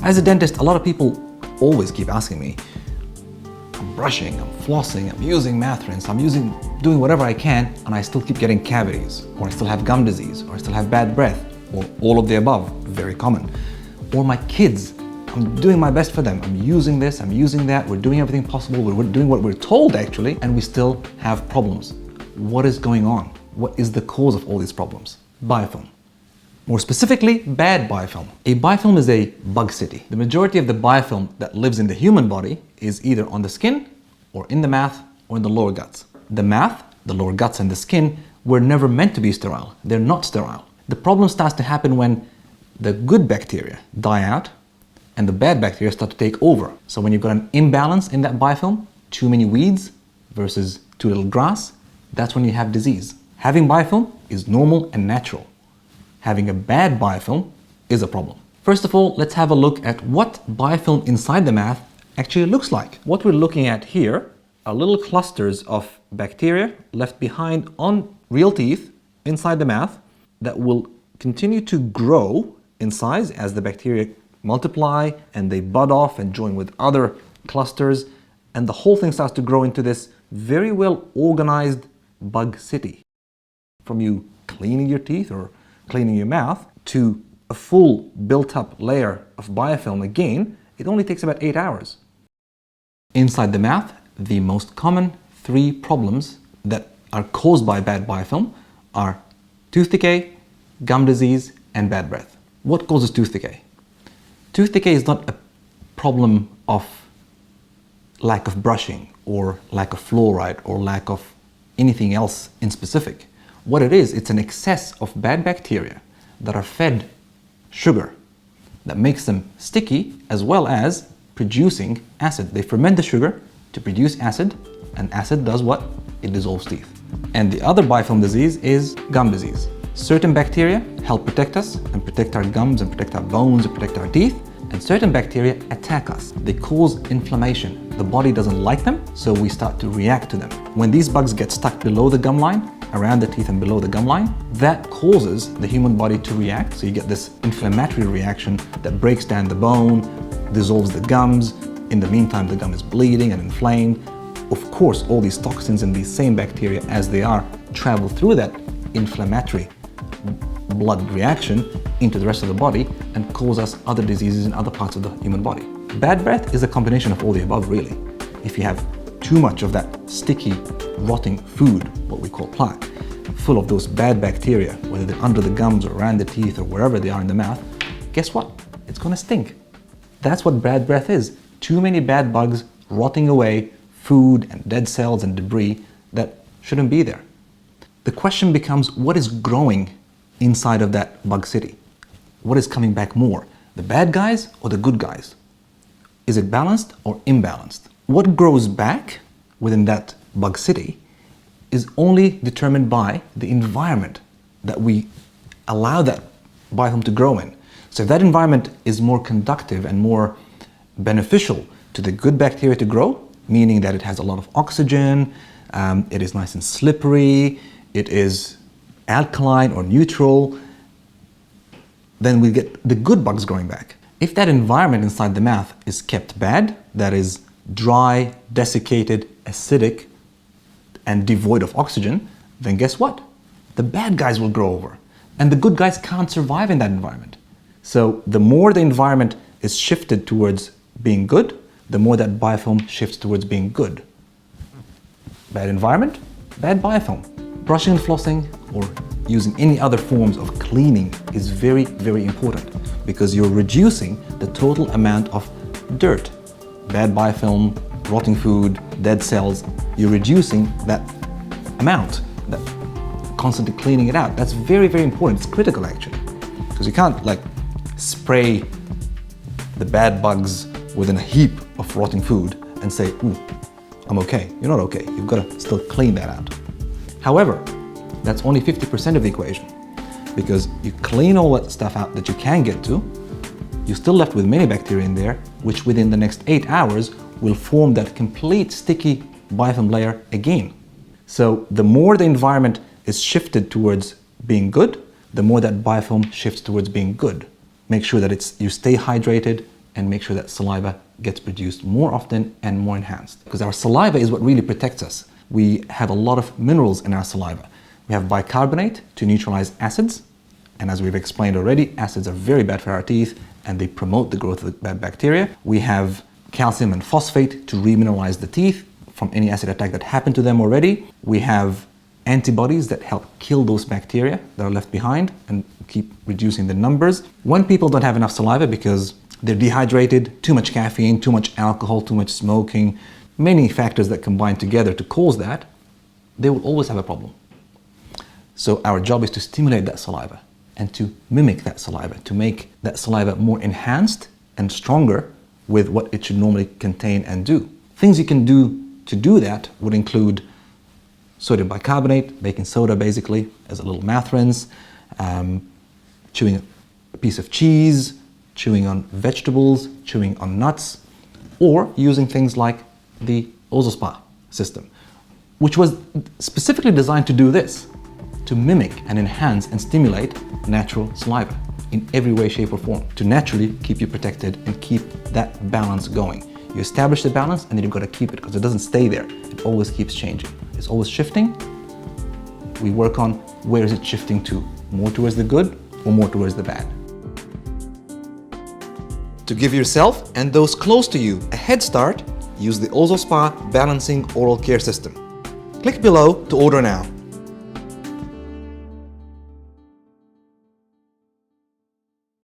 As a dentist, a lot of people always keep asking me, I'm brushing, I'm flossing, I'm using mouth rinse, doing whatever I can, and I still keep getting cavities, or I still have gum disease, or I still have bad breath, or all of the above, very common. Or my kids, I'm doing my best for them. I'm using this, I'm using that, we're doing everything possible, we're doing what we're told actually, and we still have problems. What is going on? What is the cause of all these problems? Biofilm. More specifically, bad biofilm. A biofilm is a bug city. The majority of the biofilm that lives in the human body is either on the skin, or in the mouth, or in the lower guts. The mouth, the lower guts, and the skin were never meant to be sterile. They're not sterile. The problem starts to happen when the good bacteria die out and the bad bacteria start to take over. So when you've got an imbalance in that biofilm, too many weeds versus too little grass, that's when you have disease. Having biofilm is normal and natural. Having a bad biofilm is a problem. First of all, let's have a look at what biofilm inside the mouth actually looks like. What we're looking at here are little clusters of bacteria left behind on real teeth inside the mouth that will continue to grow in size as the bacteria multiply and they bud off and join with other clusters, and the whole thing starts to grow into this very well organized bug city. From you cleaning your teeth or cleaning your mouth to a full built-up layer of biofilm again, it only takes about 8 hours. Inside the mouth, the most common 3 problems that are caused by bad biofilm are tooth decay, gum disease, and bad breath. What causes tooth decay? Tooth decay is not a problem of lack of brushing or lack of fluoride or lack of anything else in specific. What it is, it's an excess of bad bacteria that are fed sugar that makes them sticky as well as producing acid. They ferment the sugar to produce acid, and acid does what? It dissolves teeth. And the other biofilm disease is gum disease. Certain bacteria help protect us and protect our gums and protect our bones and protect our teeth, and certain bacteria attack us. They cause inflammation. The body doesn't like them, so we start to react to them. When these bugs get stuck below the gum line, around the teeth and below the gum line, that causes the human body to react. So you get this inflammatory reaction that breaks down the bone, dissolves the gums. In the meantime, the gum is bleeding and inflamed. Of course, all these toxins and these same bacteria, as they are, travel through that inflammatory blood reaction into the rest of the body and cause us other diseases in other parts of the human body. Bad breath is a combination of all the above, really. If you have too much of that sticky, rotting food, what we call plaque, full of those bad bacteria, whether they're under the gums or around the teeth or wherever they are in the mouth, guess what? It's gonna stink. That's what bad breath is. Too many bad bugs rotting away food and dead cells and debris that shouldn't be there. The question becomes, what is growing inside of that bug city? What is coming back more? The bad guys or the good guys? Is it balanced or imbalanced? What grows back within that bug city is only determined by the environment that we allow that biofilm to grow in. So if that environment is more conductive and more beneficial to the good bacteria to grow, meaning that it has a lot of oxygen, it is nice and slippery, it is alkaline or neutral, then we get the good bugs growing back. If that environment inside the mouth is kept bad, that is dry, desiccated, acidic, and devoid of oxygen, then guess what? The bad guys will grow over, and the good guys can't survive in that environment. So the more the environment is shifted towards being good, the more that biofilm shifts towards being good. Bad environment, bad biofilm. Brushing and flossing or using any other forms of cleaning is very, very important because you're reducing the total amount of dirt, bad biofilm, rotting food, dead cells. You're reducing that amount, that constantly cleaning it out. That's very, very important. It's critical actually, because you can't like spray the bad bugs within a heap of rotting food and say, ooh, I'm okay. You're not okay. You've got to still clean that out. However, that's only 50% of the equation, because you clean all that stuff out that you can get to, you're still left with many bacteria in there, which within the next 8 hours will form that complete sticky biofilm layer again. So the more the environment is shifted towards being good, the more that biofilm shifts towards being good. Make sure that you stay hydrated and make sure that saliva gets produced more often and more enhanced. Because our saliva is what really protects us. We have a lot of minerals in our saliva. We have bicarbonate to neutralize acids. And as we've explained already, acids are very bad for our teeth and they promote the growth of bad bacteria. We have calcium and phosphate to remineralize the teeth from any acid attack that happened to them already. We have antibodies that help kill those bacteria that are left behind and keep reducing the numbers. When people don't have enough saliva because they're dehydrated, too much caffeine, too much alcohol, too much smoking, many factors that combine together to cause that, they will always have a problem. So our job is to stimulate that saliva and to mimic that saliva, to make that saliva more enhanced and stronger with what it should normally contain and do. Things you can do to do that would include sodium bicarbonate, baking soda basically, as a little mouth rinse, chewing a piece of cheese, chewing on vegetables, chewing on nuts, or using things like the OzoSpa system, which was specifically designed to do this, to mimic and enhance and stimulate natural saliva in every way, shape, or form, to naturally keep you protected and keep that balance going. You establish the balance and then you've got to keep it because it doesn't stay there. It always keeps changing. It's always shifting. We work on where is it shifting to, more towards the good or more towards the bad. To give yourself and those close to you a head start, use the OzoSpa Balancing Oral Care System. Click below to order now.